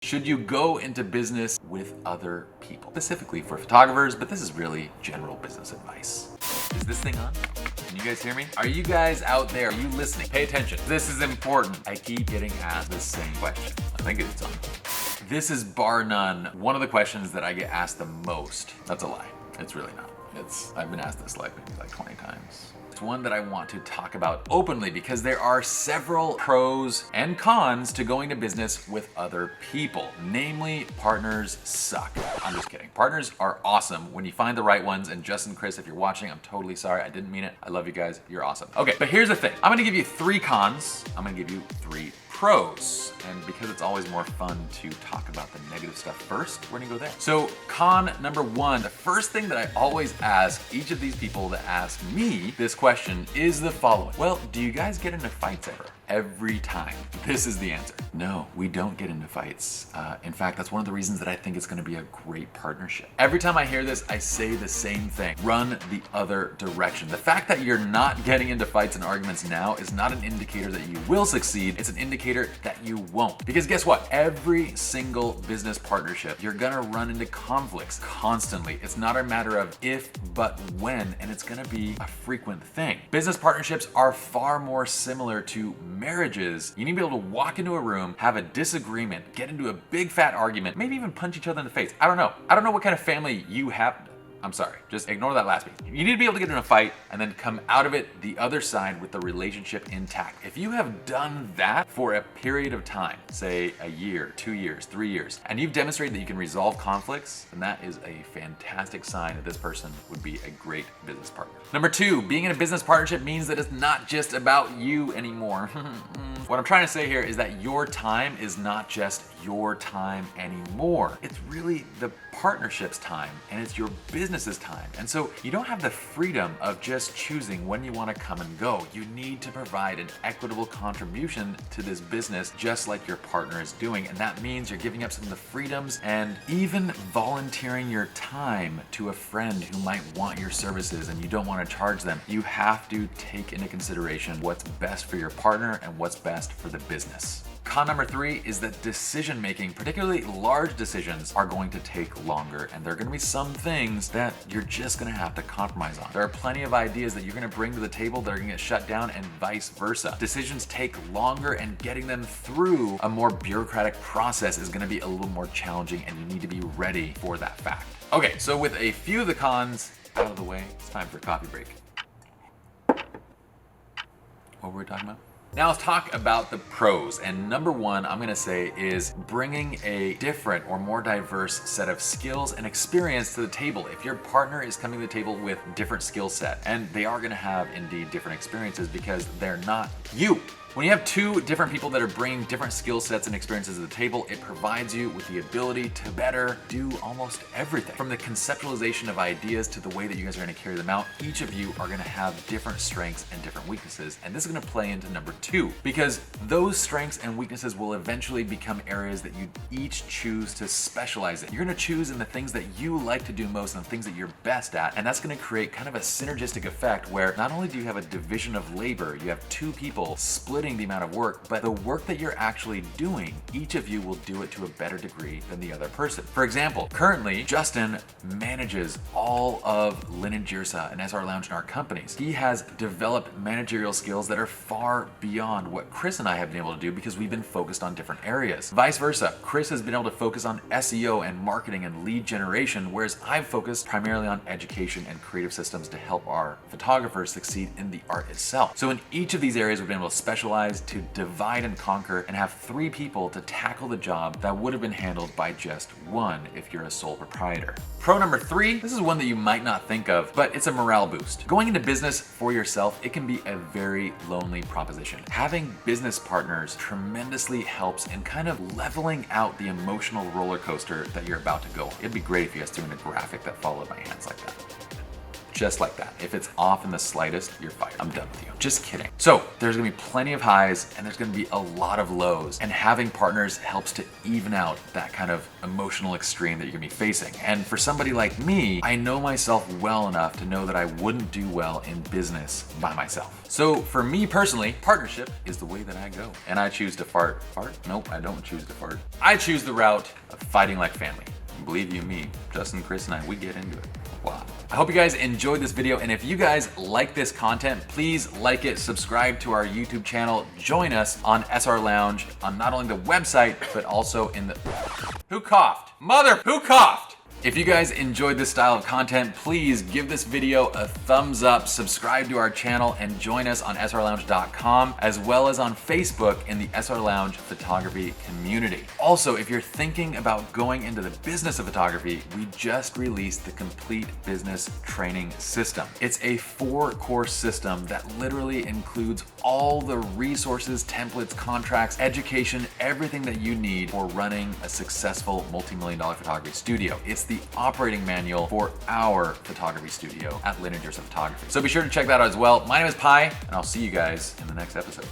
Should you go into business with other people? Specifically for photographers, but this is really general business advice. Is this thing on? Can you guys hear me? Are you guys out there? Are you listening? Pay attention. This is important. I keep getting asked the same question. I think it's on. This is bar none one of the questions that I get asked the most. That's a lie. It's really not. I've been asked this maybe like 20 times. It's one that I want to talk about openly because there are several pros and cons to going to business with other people. Namely, partners suck. I'm just kidding. Partners are awesome when you find the right ones. And Justin, Chris, if you're watching, I'm totally sorry. I didn't mean it. I love you guys. You're awesome. Okay, but here's the thing. I'm gonna give you 3 cons. I'm gonna give you 3 pros. And because it's always more fun to talk about the negative stuff first, we're gonna go there. So con number 1, the first thing that I always ask each of these people that ask me this question is the following. Well, do you guys get into fights ever? Every time. This is the answer. No, we don't get into fights. In fact, that's one of the reasons that I think it's gonna be a great partnership. Every time I hear this, I say the same thing. Run the other direction. The fact that you're not getting into fights and arguments now is not an indicator that you will succeed. It's an indicator that you won't. Because guess what? Every single business partnership, you're gonna run into conflicts constantly. It's not a matter of if, but when, and it's gonna be a frequent thing. Business partnerships are far more similar to marriages. You need to be able to walk into a room, have a disagreement, get into a big fat argument, maybe even punch each other in the face. I don't know. I don't know what kind of family you have. I'm sorry, just ignore that last bit. You need to be able to get in a fight and then come out of it the other side with the relationship intact. If you have done that for a period of time, say a year, 2 years, 3 years, and you've demonstrated that you can resolve conflicts, then that is a fantastic sign that this person would be a great business partner. Number 2, being in a business partnership means that it's not just about you anymore. What I'm trying to say here is that your time is not just your time anymore. It's really the partnership's time and it's your business's time. And so you don't have the freedom of just choosing when you want to come and go. You need to provide an equitable contribution to this business just like your partner is doing. And that means you're giving up some of the freedoms and even volunteering your time to a friend who might want your services and you don't want to charge them. You have to take into consideration what's best for your partner and what's best for the business. Con number 3 is that decision making, particularly large decisions, are going to take longer, and there are going to be some things that you're just going to have to compromise on. There are plenty of ideas that you're going to bring to the table that are going to get shut down, and vice versa. Decisions take longer, and getting them through a more bureaucratic process is going to be a little more challenging, and you need to be ready for that fact. Okay, so with a few of the cons out of the way, it's time for a coffee break. What were we talking about? Now let's talk about the pros. And number 1, I'm gonna say, is bringing a different or more diverse set of skills and experience to the table. If your partner is coming to the table with different skill set, and they are gonna have indeed different experiences because they're not you. When you have 2 different people that are bringing different skill sets and experiences to the table, it provides you with the ability to better do almost everything. From the conceptualization of ideas to the way that you guys are gonna carry them out, each of you are gonna have different strengths and different weaknesses. And this is gonna play into number 2, because those strengths and weaknesses will eventually become areas that you each choose to specialize in. You're gonna choose in the things that you like to do most and the things that you're best at. And that's gonna create kind of a synergistic effect where not only do you have a division of labor, you have 2 people splitting the amount of work, but the work that you're actually doing, each of you will do it to a better degree than the other person. For example, currently, Justin manages all of Pye Jirsa and SR Lounge in our companies. He has developed managerial skills that are far beyond what Chris and I have been able to do because we've been focused on different areas. Vice versa, Chris has been able to focus on SEO and marketing and lead generation, whereas I've focused primarily on education and creative systems to help our photographers succeed in the art itself. So in each of these areas, we've been able to specialize, to divide and conquer, and have 3 people to tackle the job that would have been handled by just 1 if you're a sole proprietor. Pro number 3, this is one that you might not think of, but it's a morale boost. Going into business for yourself, it can be a very lonely proposition. Having business partners tremendously helps in kind of leveling out the emotional roller coaster that you're about to go on. It'd be great if you guys threw in a graphic that followed my hands like that. Just like that. If it's off in the slightest, you're fired. I'm done with you. Just kidding. So there's gonna be plenty of highs and there's gonna be a lot of lows. And having partners helps to even out that kind of emotional extreme that you're gonna be facing. And for somebody like me, I know myself well enough to know that I wouldn't do well in business by myself. So for me personally, partnership is the way that I go. And I choose to fart. Fart? Nope, I don't choose to fart. I choose the route of fighting like family. And believe you me, Justin, Chris, and I, we get into it. Wow. I hope you guys enjoyed this video, and if you guys like this content, please like it, subscribe to our YouTube channel, join us on SR Lounge on not only the website, but also in the... Who coughed? Who coughed? If you guys enjoyed this style of content, please give this video a thumbs up, subscribe to our channel, and join us on srlounge.com, as well as on Facebook in the SR Lounge photography community. Also, if you're thinking about going into the business of photography, we just released the Complete Business Training System. It's a 4-course system that literally includes all the resources, templates, contracts, education, everything that you need for running a successful multi-million-dollar photography studio. It's the operating manual for our photography studio at Pye Jirsa Photography. So be sure to check that out as well. My name is Pye, and I'll see you guys in the next episode.